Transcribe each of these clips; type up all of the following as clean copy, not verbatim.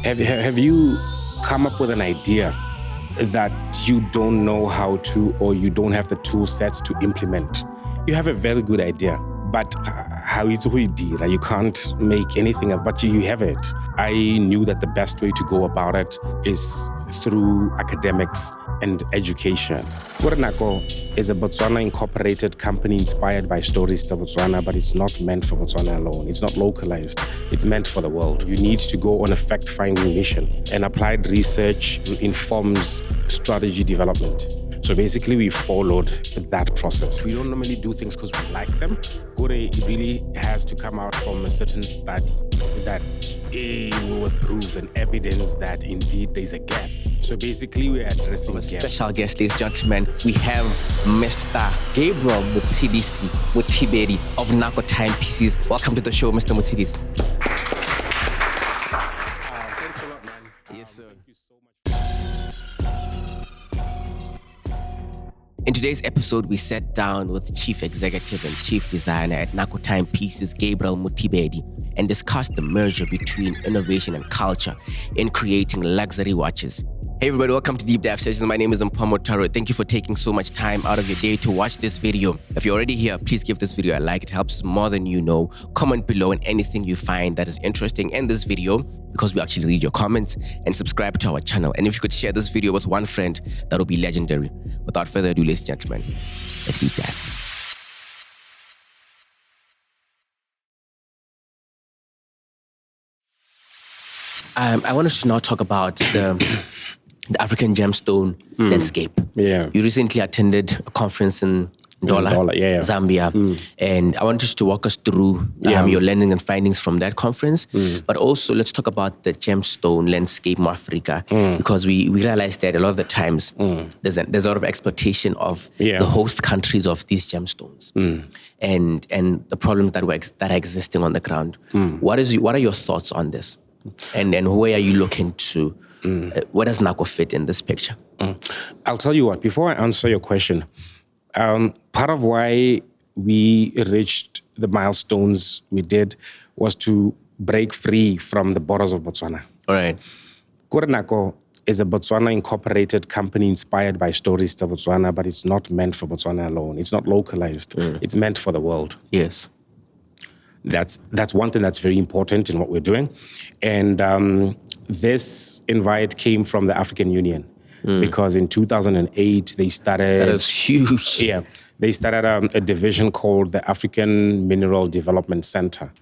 Have you come up with an idea that you don't know how to, or you don't have the tool sets to implement? You have a very good idea, but how is it? You can't make anything of, but you have it. I knew that the best way to go about it is through academics and education. Nako is a Botswana incorporated company inspired by stories to Botswana, but it's not meant for Botswana alone. It's not localized. It's meant for the world. You need to go on a fact-finding mission, and applied research informs strategy development. So basically, we followed that process. We don't normally do things because we like them. It really has to come out from a certain study that with proof and evidence that indeed there's a gap. So basically, we're addressing gaps. Special guest, ladies and gentlemen, we have Mr. Gabriel Mothibedi of Nako Timepieces. Welcome to the show, Mr. Mothibedi. Thanks a lot, man. Yes, sir. Thank you so much. In today's episode, we sat down with Chief Executive and Chief Designer at Nako Timepieces Gabriel Mothibedi and discussed the merger between innovation and culture in creating luxury watches. Hey everybody, welcome to Deep Dive Sessions. My name is Mpamo Taro. Thank you for taking so much time out of your day to watch this video. If you're already here, please give this video a like. It helps more than you know. Comment below on anything you find that is interesting in this video, because we actually read your comments, and subscribe to our channel. And if you could share this video with one friend, that would be legendary. Without further ado, ladies and gentlemen, let's deep dive. I want us to now talk about the African gemstone landscape. Yeah. You recently attended a conference in Zambia. And I want you to walk us through your learning and findings from that conference. But also, let's talk about the gemstone landscape in Africa, because we realize that a lot of the times there's a lot of exploitation of the host countries of these gemstones and the problems that are existing on the ground. What are your thoughts on this? And where are you looking to? Where does Nako fit in this picture? I'll tell you what, before I answer your question, part of why we reached the milestones we did was to break free from the borders of Botswana. All right. Nako is a Botswana incorporated company inspired by stories to Botswana, but it's not meant for Botswana alone. It's not localized. It's meant for the world. Yes. That's one thing that's very important in what we're doing. And this invite came from the African Union because in 2008, they started... That is huge. Yeah. They started a division called the African Mineral Development Center,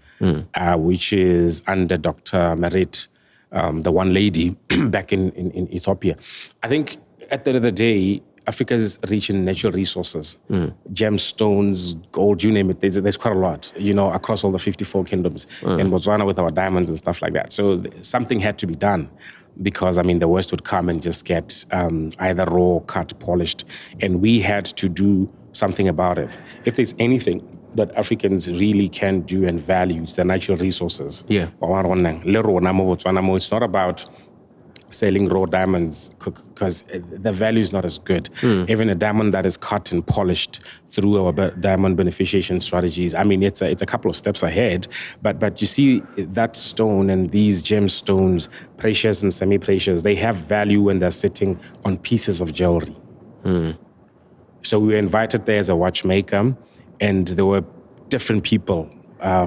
which is under Dr. Merit, the one lady back in Ethiopia. I think at the end of the day, Africa's rich in natural resources, gemstones, gold, you name it. There's quite a lot, across all the 54 kingdoms. In Botswana with our diamonds and stuff like that. So something had to be done because, the West would come and just get either raw, cut, polished. And we had to do something about it. If there's anything that Africans really can do and value, it's the natural resources. Yeah. It's not about selling raw diamonds because the value is not as good. Even a diamond that is cut and polished through our diamond beneficiation strategies, it's a couple of steps ahead. But you see that stone and these gemstones, precious and semi-precious, they have value when they're sitting on pieces of jewelry. So we were invited there as a watchmaker, and there were different people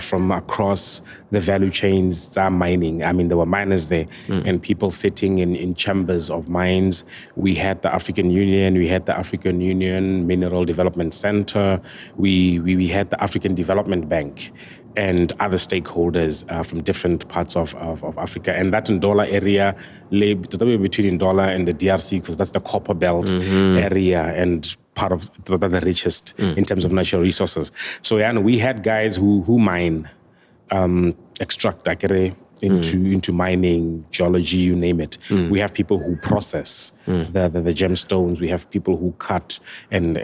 from across the value chains, mining. There were miners there and people sitting in chambers of mines. We had the African Union, Mineral Development Center. We had the African Development Bank and other stakeholders from different parts of Africa. And that Ndola area lay between Ndola and the DRC because that's the copper belt area and part of the richest in terms of natural resources. So we had guys who mine, extract into mining, geology, you name it. We have people who process the gemstones. We have people who cut and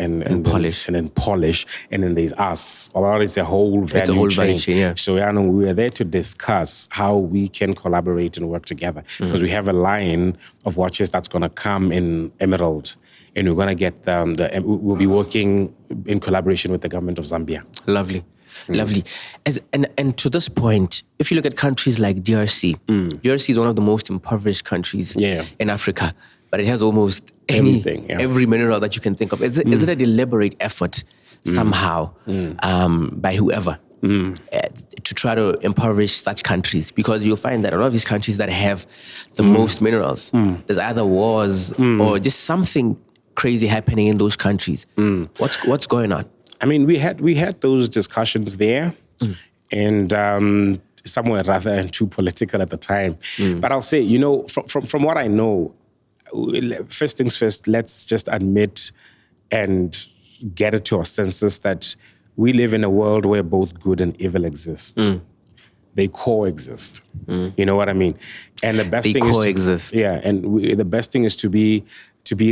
polish. And then polish. And then there's us. It's a whole value chain. Yeah. So we were there to discuss how we can collaborate and work together. Because we have a line of watches that's going to come in emerald. And we're going to get we'll be working in collaboration with the government of Zambia. Lovely. Lovely. And to this point, if you look at countries like DRC, DRC is one of the most impoverished countries in Africa, but it has almost every mineral that you can think of. Is it a deliberate effort somehow by whoever to try to impoverish such countries? Because you'll find that a lot of these countries that have the most minerals, there's either wars or just something crazy happening in those countries. What's going on? I mean, we had those discussions there, and somewhere rather too political at the time. But I'll say, from what I know, first things first, let's just admit and get it to our senses that we live in a world where both good and evil exist. They coexist. You know what I mean? And the best thing coexist. The best thing is to be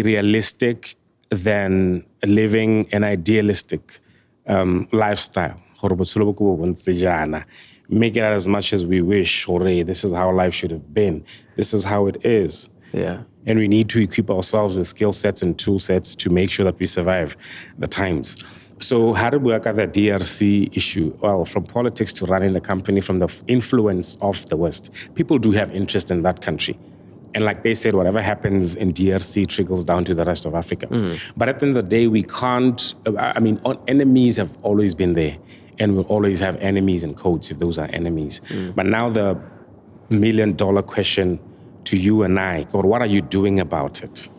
realistic than living an idealistic lifestyle. Make it out as much as we wish. This is how life should have been. This is how it is. Yeah. And we need to equip ourselves with skill sets and tool sets to make sure that we survive the times. So how do we work at the DRC issue? Well, from politics to running the company, from the influence of the West, people do have interest in that country. And like they said, whatever happens in DRC trickles down to the rest of Africa. But at the end of the day, we can't, enemies have always been there. And we'll always have enemies in quotes if those are enemies. But now the $1 million question to you and I, God, what are you doing about it?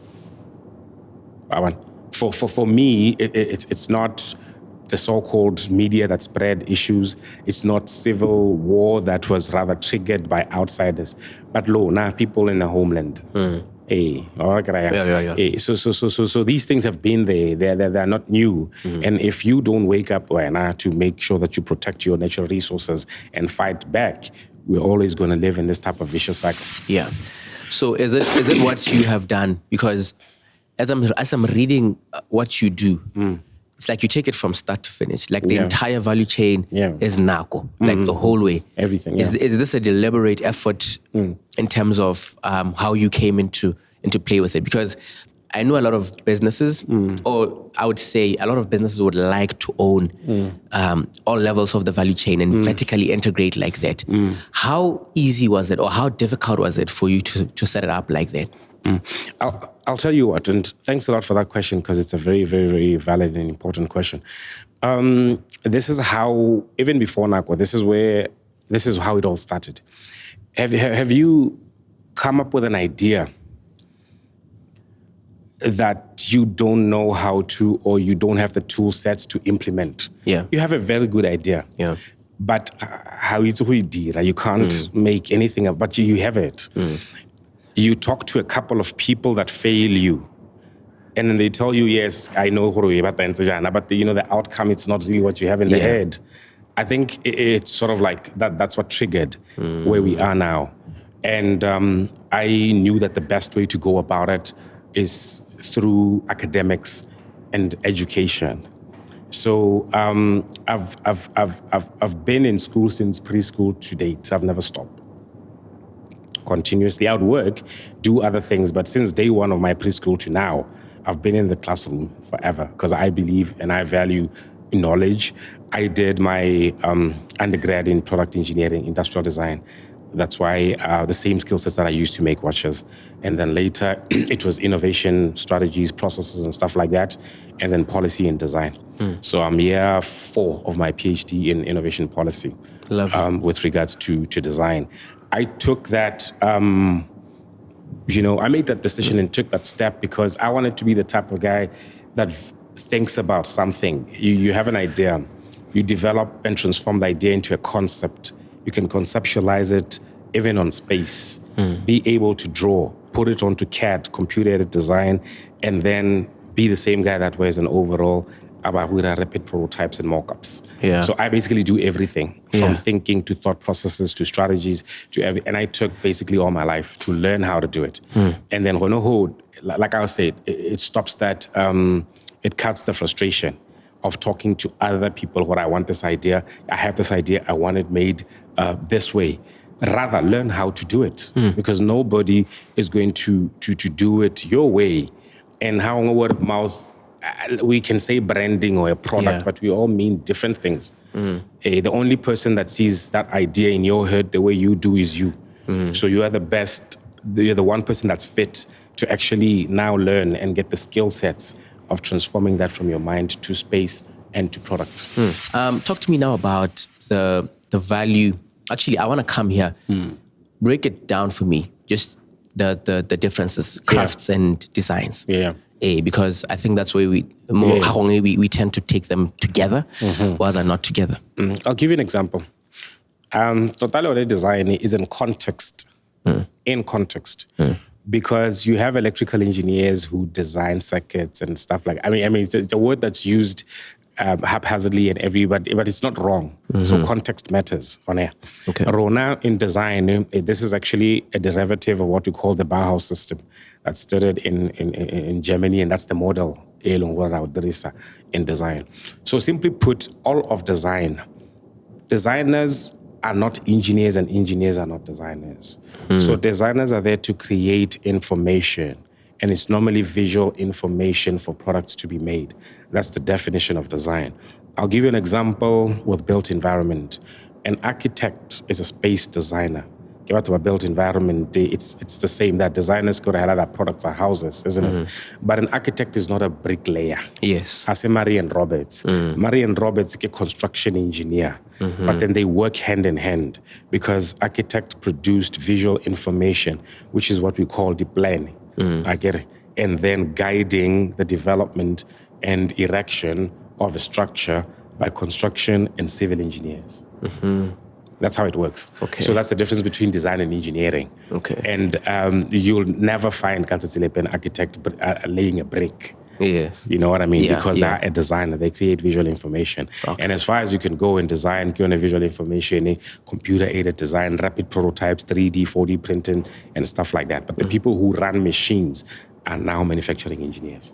For me, it's not the so-called media that spread issues. It's not civil war that was rather triggered by outsiders. But people in the homeland. So these things have been there. They're not new. And if you don't wake up to make sure that you protect your natural resources and fight back, we're always going to live in this type of vicious cycle. Yeah. So is it what you have done? Because as I'm reading what you do, it's like you take it from start to finish. Like the entire value chain is Nako, like the whole way. Everything. Is this a deliberate effort in terms of how you came into play with it? Because I know a lot of businesses, or I would say a lot of businesses would like to own all levels of the value chain and vertically integrate like that. How easy was it, or how difficult was it for you to set it up like that? I'll tell you what, and thanks a lot for that question, because it's a very, very, very valid and important question. This is how, even before Nako, this is how it all started. Have you come up with an idea that you don't know how to, or you don't have the tool sets to implement? Yeah. You have a very good idea. Yeah. But how is you can't make anything up, but you have it. You talk to a couple of people that fail you, and then they tell you, yes, I know, but the outcome, it's not really what you have in the head. I think it's sort of like that's what triggered where we are now. And I knew that the best way to go about it is through academics and education. So I've been in school since preschool to date. I've never stopped. Continuously, I would work, do other things, but since day one of my preschool to now, I've been in the classroom forever, because I believe and I value knowledge. I did my undergrad in product engineering, industrial design. That's why the same skill sets that I used to make watches. And then later, it was innovation, strategies, processes, and stuff like that. And then policy and design. So I'm year 4 of my PhD in innovation policy with regards to design. I took that, I made that decision and took that step because I wanted to be the type of guy that thinks about something. You have an idea. You develop and transform the idea into a concept. You can conceptualize it even on space, be able to draw, put it onto CAD, computer-aided design, and then be the same guy that wears an overall, with rapid prototypes and mock-ups. Yeah. So I basically do everything from thinking to thought processes to strategies and I took basically all my life to learn how to do it. And then like I said, it stops that, it cuts the frustration of talking to other people. What I want this idea, I have this idea, I want it made this way. Rather learn how to do it because nobody is going to do it your way. And how word of mouth we can say branding or a product, but we all mean different things. The only person that sees that idea in your head the way you do is you. So you are the best, you're the one person that's fit to actually now learn and get the skill sets of transforming that from your mind to space and to product. Talk to me now about the value. Actually, I want to come here. Break it down for me. Just the differences, crafts and designs. Because I think that's where we tend to take them together rather than not together. I'll give you an example. Total design is in context. Because you have electrical engineers who design circuits and stuff like. I mean, it's a word that's used haphazardly and everybody, but it's not wrong. So context matters on air. Rona in design, this is actually a derivative of what we call the Bauhaus system that started in Germany, and that's the model in design. So simply put, all of designers are not engineers and engineers are not designers. So designers are there to create information, and it's normally visual information for products to be made. That's the definition of design. I'll give you an example with built environment. An architect is a space designer. Give out to a built environment, it's the same. That designers go to have that products are houses, isn't it? But an architect is not a bricklayer. Yes. I say Murray and Roberts. Murray and Roberts is a construction engineer, but then they work hand in hand because architect produced visual information, which is what we call the planning. I get it. And then guiding the development and erection of a structure by construction and civil engineers. That's how it works. So that's the difference between design and engineering. And you'll never find an architect laying a brick. Yes. You know what I mean? Because they're a designer. They create visual information. And as far as you can go in design, go on visual information, computer-aided design, rapid prototypes, 3D, 4D printing, and stuff like that. But the people who run machines are now manufacturing engineers.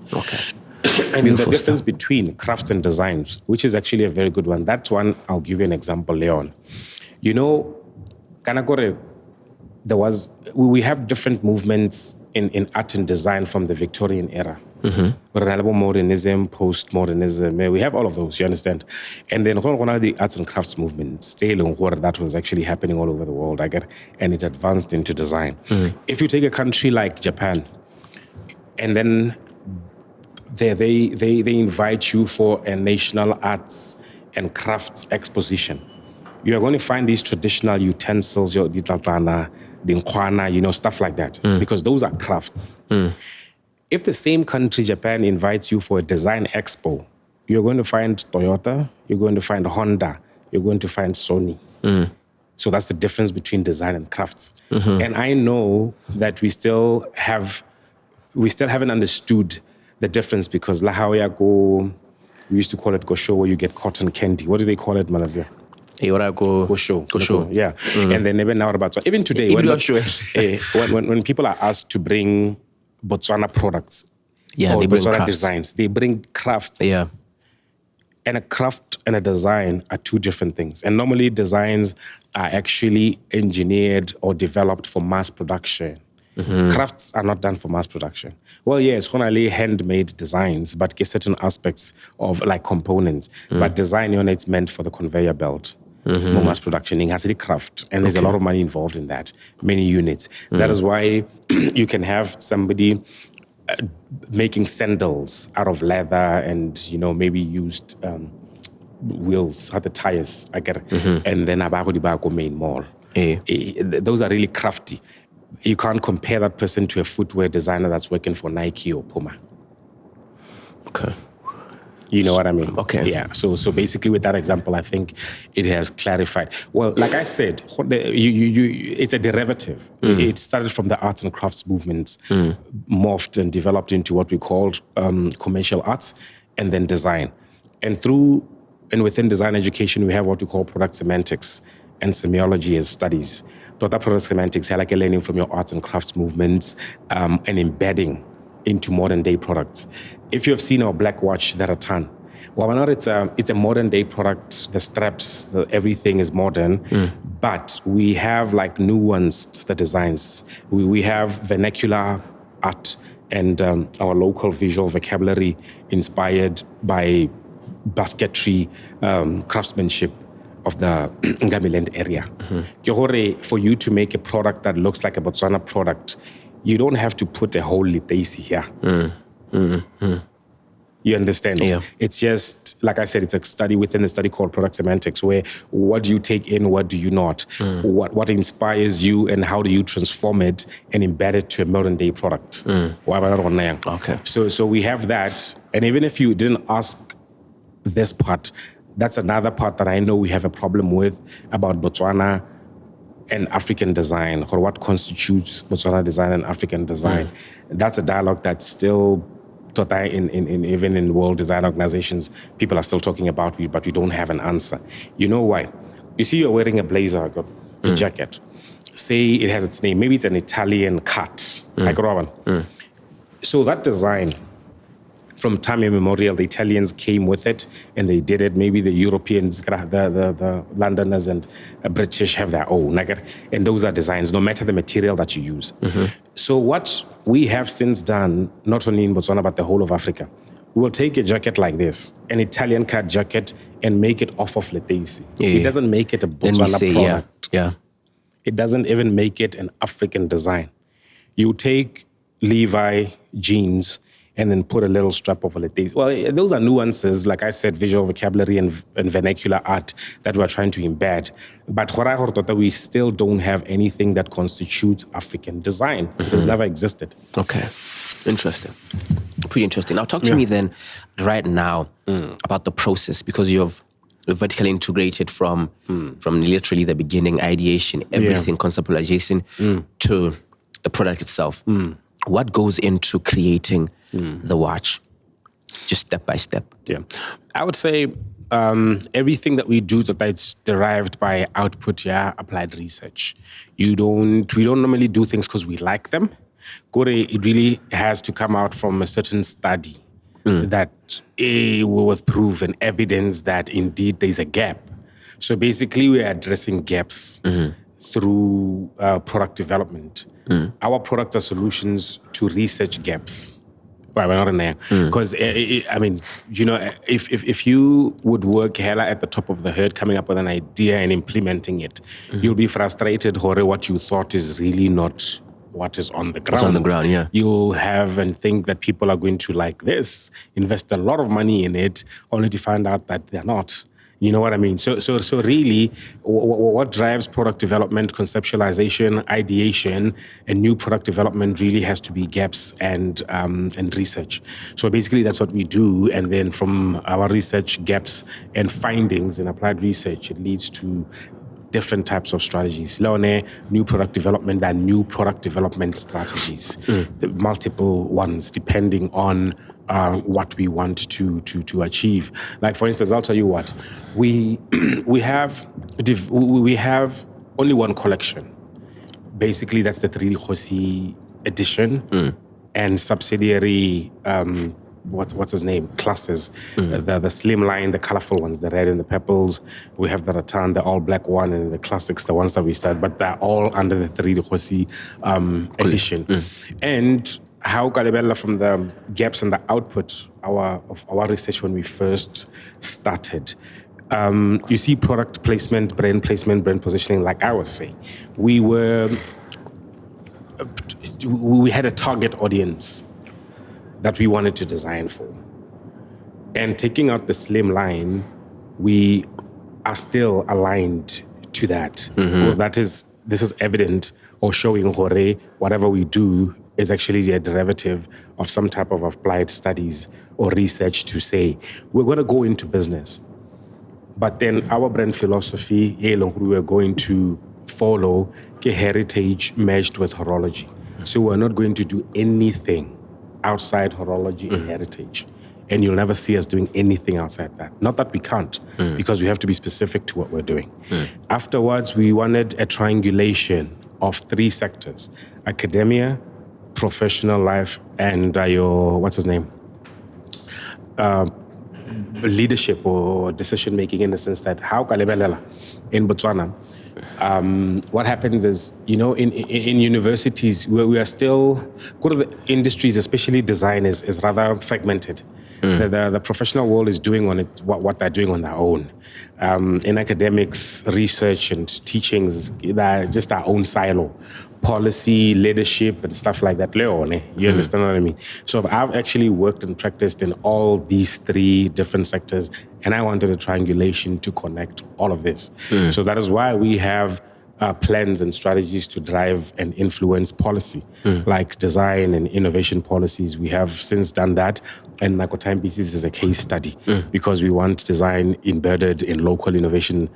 I mean, the difference between crafts and designs, which is actually a very good one. That one, I'll give you an example, Leon. You know, we have different movements in art and design from the Victorian era. Modernism, postmodernism, we have all of those, you understand? And then the arts and crafts movement, that was actually happening all over the world, and it advanced into design. If you take a country like Japan, and then they invite you for a national arts and crafts exposition, you are going to find these traditional utensils, your ditatana, dinkwana, stuff like that, because those are crafts. If the same country, Japan, invites you for a design expo, you're going to find Toyota, you're going to find Honda, you're going to find Sony. So that's the difference between design and crafts. And I know that we still haven't understood the difference, because we used to call it Gosho, where you get cotton candy. What do they call it, Malaysia? Gosho. Yeah. And then even now about, so even today, when people are asked to bring Botswana products, or they bring Botswana crafts. designs, they bring crafts. And a craft and a design are two different things. And normally designs are actually engineered or developed for mass production. Crafts are not done for mass production. Well, yeah, it's only handmade designs, but get certain aspects of like components. But design, it's meant for the conveyor belt. More mass production. It has a craft, and there's a lot of money involved in that. Many units. That is why you can have somebody making sandals out of leather and maybe used wheels, other tires. And then Abago main mall. Those are really crafty. You can't compare that person to a footwear designer that's working for Nike or Puma. You know what I mean? Yeah. So basically, with that example, I think it has clarified. Well, like I said, it's a derivative. It started from the arts and crafts movements, morphed and developed into what we called commercial arts, and then design. And within design education, we have what we call product semantics and semiology as studies. That product semantics, I like learning from your arts and crafts movements and embedding into modern day products. If you have seen our black watch, the Ratan, it's a modern day product. The straps, everything is modern, but we have like nuanced the designs. We have vernacular art and our local visual vocabulary inspired by basketry craftsmanship of the Ngamiland area. For you to make a product that looks like a Botswana product, you don't have to put a whole leteisi here. You understand? Yeah. It's just, like I said, it's a study within the study called product semantics, where what do you take in, what do you not? What inspires you, and how do you transform it and embed it to a modern day product? Okay. So we have that. And even if you didn't ask this part, that's another part that I know we have a problem with about Botswana and African design, or what constitutes Botswana design and African design. That's a dialogue that's still even in world design organizations, people are still talking about it, but we don't have an answer. You know why? You see, you're wearing a blazer, a jacket. Say it has its name. Maybe it's an Italian cut. So that design, from time immemorial, the Italians came with it and they did it. Maybe the Europeans, the Londoners and British have their own. And those are designs, no matter the material that you use. So what we have since done, not only in Botswana, but the whole of Africa, we will take a jacket like this, an Italian cut jacket, and make it off of leteisi. It doesn't make it a Botswana product. Yeah. It doesn't even make it an African design. You take Levi jeans and then put a little strap over leteisi. Well, those are nuances, like I said, visual vocabulary and vernacular art that we're trying to embed. But we still don't have anything that constitutes African design. It has never existed. Okay. Interesting. Pretty interesting. Now talk to me then right now about the process, because you've vertically integrated from literally the beginning, ideation, everything, conceptualization to the product itself. What goes into creating the watch, just step by step? Yeah, I would say everything that we do that's derived by output, applied research. We don't normally do things because we like them. It really has to come out from a certain study that with proof and evidence that indeed there's a gap. So basically, we're addressing gaps through product development. Our products are solutions to research gaps. Well, we're not in there. Because, if you would work hella at the top of the herd, coming up with an idea and implementing it, you'll be frustrated, what you thought is really not what is on the ground. What's on the ground, yeah. You'll have and think that people are going to like this, invest a lot of money in it, only to find out that they're not. You know what I mean? So really, what drives product development, conceptualization, ideation, and new product development really has to be gaps and research. So basically, that's what we do. And then from our research, gaps, and findings in applied research, it leads to different types of strategies. New product development and new product development strategies. The multiple ones, depending on what we want to achieve. Like, for instance, I'll tell you what, we have only one collection. Basically, that's the 3D Khosi edition and subsidiary what's his name, classes, the slim line, the colorful ones, the red and the purples. We have the rattan, the all black one, and the classics, the ones that we started, but they're all under the 3D Khosi edition. And how Kalibella, from the gaps and the output of our research when we first started, you see product placement, brand positioning, like I was saying. We had a target audience that we wanted to design for. And taking out the slim line, we are still aligned to that. Well, this is evident or showing whatever we do is actually a derivative of some type of applied studies or research to say, we're going to go into business. But then our brand philosophy, we're going to follow heritage merged with horology. So we're not going to do anything outside horology and heritage. And you'll never see us doing anything outside that. Not that we can't, because we have to be specific to what we're doing. Afterwards, we wanted a triangulation of 3 sectors: academia, professional life, and leadership or decision making, in the sense that how Kalebelela in Botswana, what happens is, in universities, we are still, the industries, especially design, is rather fragmented. The professional world is doing on it what they're doing on their own. In academics, research, and teachings, they're just our own silo. Policy, leadership, and stuff like that. You understand what I mean? So I've actually worked and practiced in all these three different sectors, and I wanted a triangulation to connect all of this. So that is why we have plans and strategies to drive and influence policy, like design and innovation policies. We have since done that, and Nako Timepieces is a case study because we want design embedded in local innovation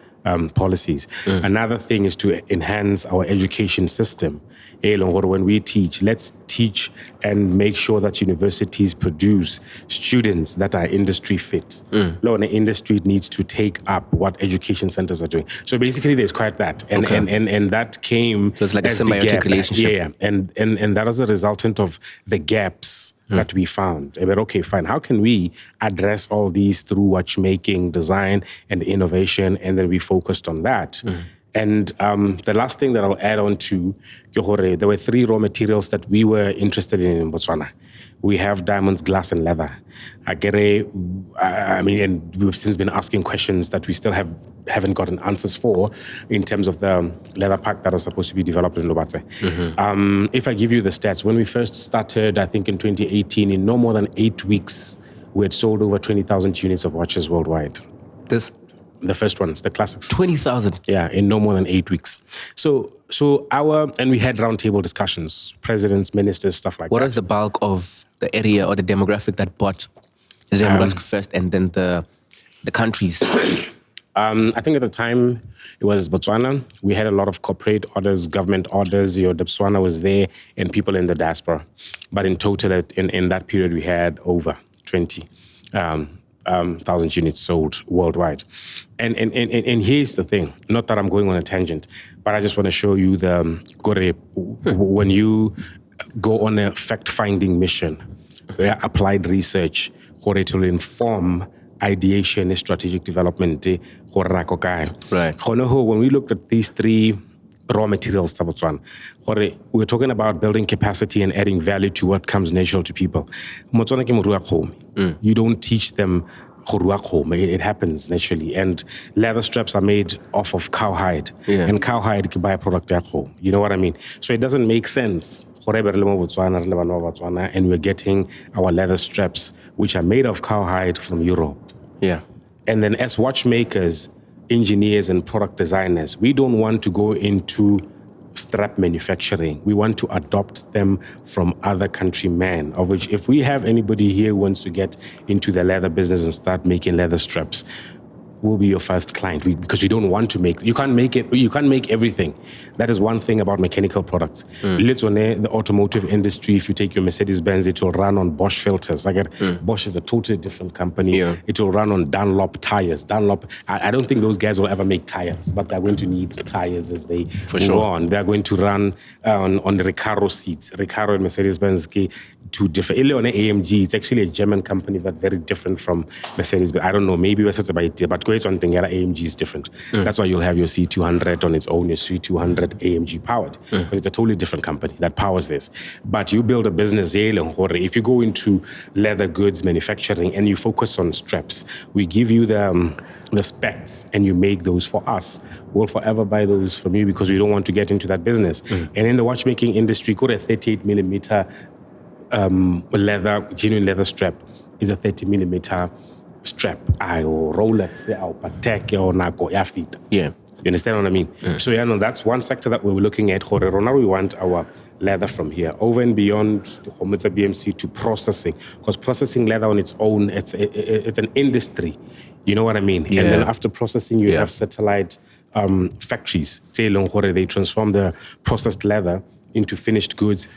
policies. Another thing is to enhance our education system. When we teach, let's teach and make sure that universities produce students that are industry fit. The industry needs to take up what education centers are doing. So basically, there's quite that, and that came. So it's like a symbiotic relationship. And that is a resultant of the gaps that we found. But okay, fine. How can we address all these through watchmaking, design, and innovation? And then we focused on that. And the last thing that I'll add on to, there were 3 raw materials that we were interested in Botswana. We have diamonds, glass, and leather. And we've since been asking questions that we still haven't gotten answers for in terms of the leather pack that was supposed to be developed in Lobatse. If I give you the stats, when we first started, I think in 2018, in no more than 8 weeks, we had sold over 20,000 units of watches worldwide. The first ones, the classics. 20,000? Yeah, in no more than 8 weeks. And we had roundtable discussions, presidents, ministers, stuff like that. What is the bulk of the area or the demographic that bought the demographic first, and then the countries? I think at the time it was Botswana. We had a lot of corporate orders, government orders. Botswana was there, and people in the diaspora. But in total, in that period, we had over 20,000 units sold worldwide. And here's the thing, not that I'm going on a tangent, but I just want to show you when you go on a fact-finding mission, where applied research, to inform ideation and strategic development. Right. When we looked at these 3 raw materials, we're talking about building capacity and adding value to what comes natural to people. You don't teach them it happens naturally. And leather straps are made off of cowhide. And cowhide can buy a product. You know what I mean? So it doesn't make sense. And we're getting our leather straps, which are made of cowhide from Europe. And then as watchmakers, engineers, and product designers, we don't want to go into strap manufacturing. We want to adopt them from other countrymen, of which if we have anybody here who wants to get into the leather business and start making leather straps, we'll be your first client, because we don't want to you can't make everything. That is one thing about mechanical products. The automotive industry, if you take your Mercedes-Benz, it will run on Bosch filters. Bosch is a totally different company. It will run on Dunlop tires. I don't think those guys will ever make tires, but they're going to need tires as they move on. They're going to run on the Recaro seats. Recaro and Mercedes-Benz, two different. AMG, it's actually a German company, but very different from Mercedes-Benz. I don't know, maybe it's about it, but one thing, AMG is different. That's why you'll have your C200 on its own, your C200 AMG powered, because it's a totally different company that powers this. But you build a business, if you go into leather goods manufacturing and you focus on straps, we give you the specs and you make those for us. We'll forever buy those from you because we don't want to get into that business. And in the watchmaking industry, a 38 millimeter genuine leather strap is a 30 millimeter strap. Or Rolex, or Patek, or Nako, Yafita. You understand what I mean? So that's one sector that we were looking at. We want our leather from here, over and beyond the BMC to processing, because processing leather on its own, it's an industry. You know what I mean? And then after processing, you have satellite factories. They transform the processed leather into finished goods,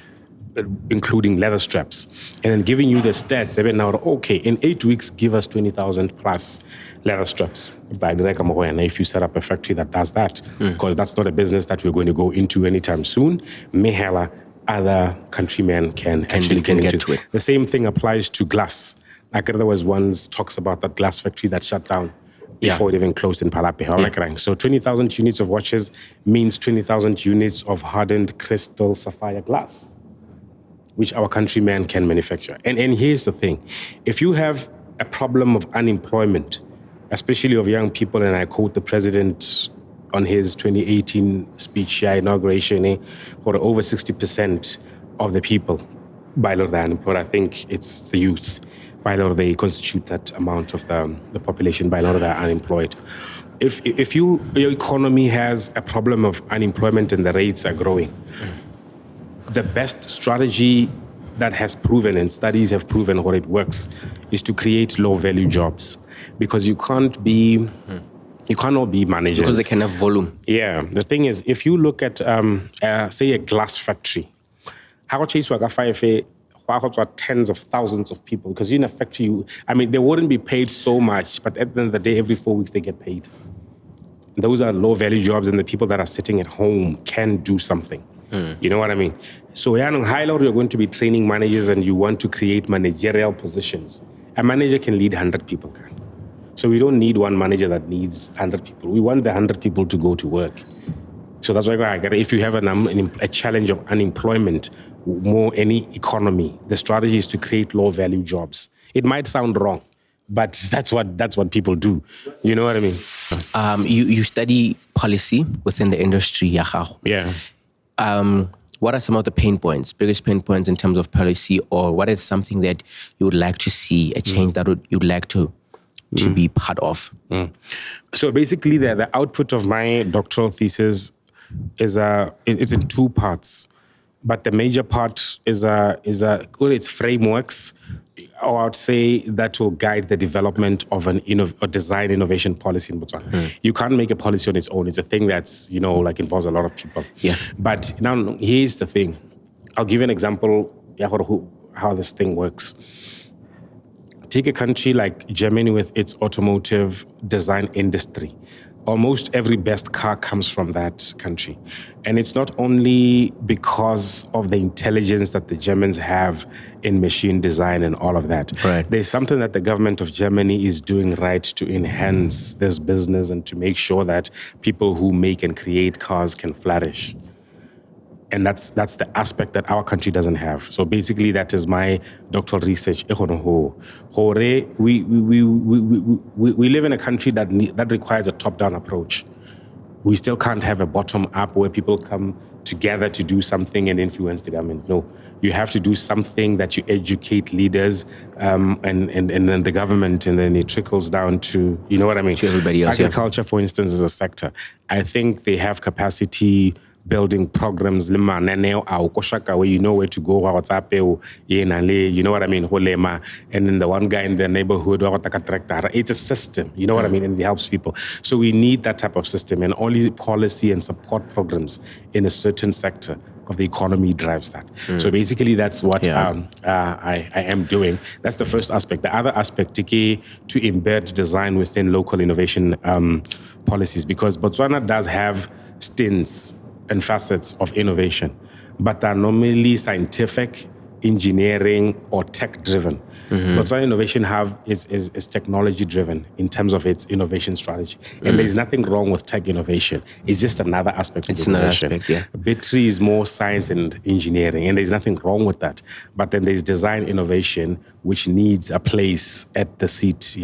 including leather straps, and then giving you the stats. Now, okay, in 8 weeks, give us 20,000 plus leather straps. If you set up a factory that does that, because that's not a business that we're going to go into anytime soon, other countrymen can actually get into it. The same thing applies to glass. There was once talks about that glass factory that shut down before it even closed in Palape. So 20,000 units of watches means 20,000 units of hardened crystal sapphire glass, which our countrymen can manufacture. And here's the thing. If you have a problem of unemployment, especially of young people, and I quote the president on his 2018 speech inauguration, for over 60% of the people, by law, they're unemployed. I think it's the youth. By law, they constitute that amount of the population. By law, they're unemployed. If your economy has a problem of unemployment and the rates are growing, the best strategy that has proven, and studies have proven how it works, is to create low-value jobs, because you cannot be managers. Because they can have volume. Yeah. The thing is, if you look at, say, a glass factory, how chase tens of thousands of people, because in a factory, they wouldn't be paid so much, but at the end of the day, every 4 weeks they get paid. Those are low-value jobs, and the people that are sitting at home can do something. You know what I mean? So on high level, you're going to be training managers, and you want to create managerial positions. A manager can lead 100 people. So we don't need one manager that needs 100 people. We want the 100 people to go to work. So that's why if you have a challenge of unemployment, more any economy, the strategy is to create low-value jobs. It might sound wrong, but that's what people do. You know what I mean? You study policy within the industry, Yeah. What are some of the biggest pain points in terms of policy, or what is something that you would like to see, a change that you'd like to be part of? So basically, the output of my doctoral thesis it's in two parts, but the major part is its frameworks, or I would say that will guide the development of a design innovation policy in Botswana. You can't make a policy on its own. It's a thing that's involves a lot of people. Yeah. But now here's the thing. I'll give you an example how this thing works. Take a country like Germany with its automotive design industry. Almost every best car comes from that country. And it's not only because of the intelligence that the Germans have in machine design and all of that. Right. There's something that the government of Germany is doing right to enhance this business and to make sure that people who make and create cars can flourish. And that's the aspect that our country doesn't have. So basically, that is my doctoral research. We live in a country that requires a top-down approach. We still can't have a bottom-up where people come together to do something and influence the government. No, you have to do something that you educate leaders and then the government, and then it trickles down to, you know what I mean? To everybody else. Agriculture, for instance, is a sector. I think they have capacity building programs, where you know where to go, you know what I mean, and then the one guy in the neighborhood, it's a system, you know what I mean, and it helps people. So we need that type of system, and only policy and support programs in a certain sector of the economy drives that. So basically that's what I am doing. That's the first aspect. The other aspect, to embed design within local innovation policies, because Botswana does have stints and facets of innovation, but they're normally scientific, engineering, or tech-driven. Botswana innovation is technology-driven in terms of its innovation strategy. And there's nothing wrong with tech innovation. It's just another aspect of innovation. It's another aspect, yeah. Battery is more science and engineering, and there's nothing wrong with that. But then there's design innovation, which needs a place at the seat,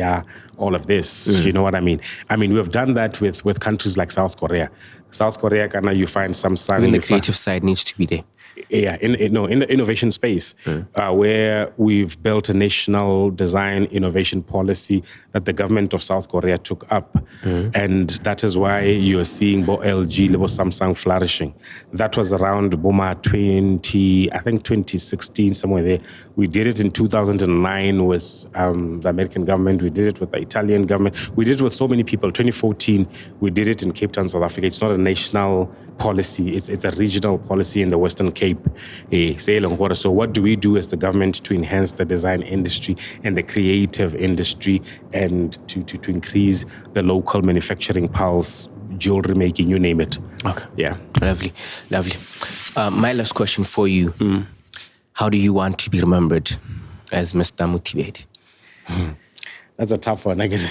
all of this. You know what I mean? We have done that with countries like South Korea. South Korea, you find some Even the creative side needs to be there. Yeah, in the innovation space, where we've built a national design innovation policy that the government of South Korea took up. And that is why you're seeing LG, Samsung flourishing. That was around Boma 2016, somewhere there. We did it in 2009 with the American government. We did it with the Italian government. We did it with so many people. 2014, we did it in Cape Town, South Africa. It's not a national policy. It's a regional policy in the Western Cape. So what do we do as the government to enhance the design industry and the creative industry, and to increase the local manufacturing pulse, jewelry making, you name it. Okay. Yeah. Lovely. My last question for you. How do you want to be remembered as Mr. Mothibedi? That's a tough one. That's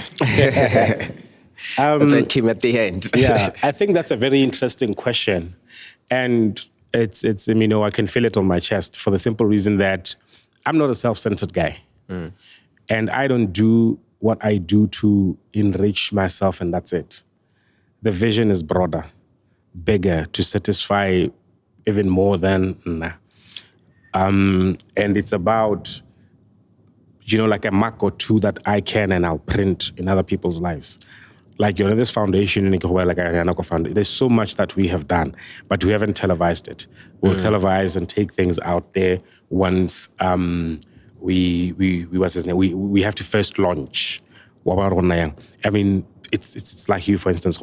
why it came at the end. Yeah, I think that's a very interesting question. And it's I can feel it on my chest for the simple reason that I'm not a self-centered guy. And I don't do what I do to enrich myself, and that's it. The vision is broader, bigger, to satisfy even more than and it's about, like a mark or two that I can and I'll print in other people's lives. Like, this foundation, there's so much that we have done, but we haven't televised it. We'll televise and take things out there once what's his name? We have to first launch. I mean, it's like you, for instance,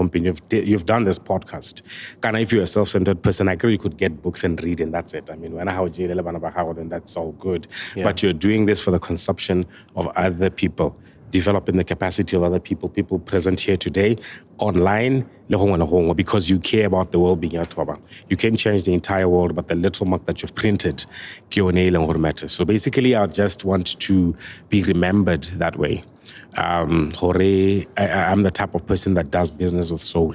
you've done this podcast. If you're a self-centered person, I agree you could get books and read, and that's it. I mean, then that's all good. Yeah. But you're doing this for the consumption of other people, developing the capacity of other people present here today, online, because you care about the world being out. You can change the entire world, but the little mark that you've printed, matters. So basically, I just want to be remembered that way. I'm the type of person that does business with soul.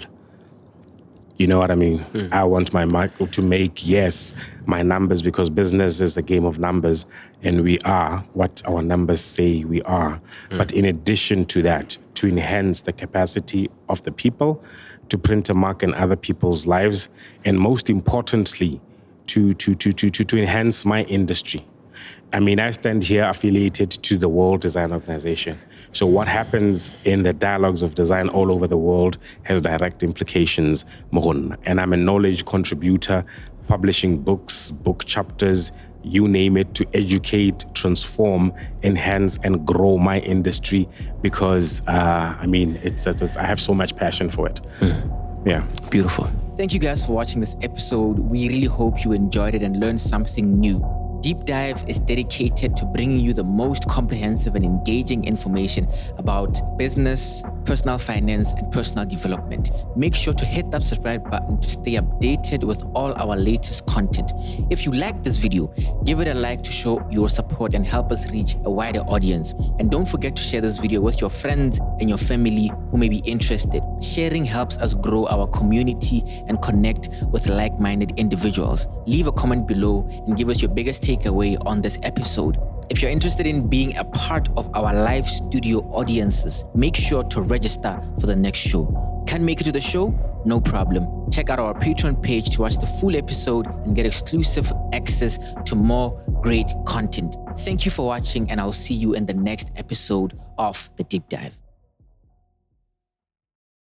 You know what I mean? I want my mark to make, my numbers, because business is a game of numbers, and we are what our numbers say we are. But in addition to that, to enhance the capacity of the people, to print a mark in other people's lives, and most importantly, to enhance my industry. I mean, I stand here affiliated to the World Design Organization. So what happens in the dialogues of design all over the world has direct implications. And I'm a knowledge contributor, publishing books, book chapters, you name it, to educate, transform, enhance, and grow my industry, because, I have so much passion for it. Yeah. Beautiful. Thank you guys for watching this episode. We really hope you enjoyed it and learned something new. Deep Dive is dedicated to bringing you the most comprehensive and engaging information about business, personal finance, and personal development. Make sure to hit that subscribe button to stay updated with all our latest content. If you liked this video, give it a like to show your support and help us reach a wider audience. And don't forget to share this video with your friends and your family who may be interested. Sharing helps us grow our community and connect with like-minded individuals. Leave a comment below and give us your biggest takeaway on this episode. If you're interested in being a part of our live studio audiences, make sure to register for the next show. Can't make it to the show? No problem. Check out our Patreon page to watch the full episode and get exclusive access to more great content. Thank you for watching, and I'll see you in the next episode of The Deep Dive.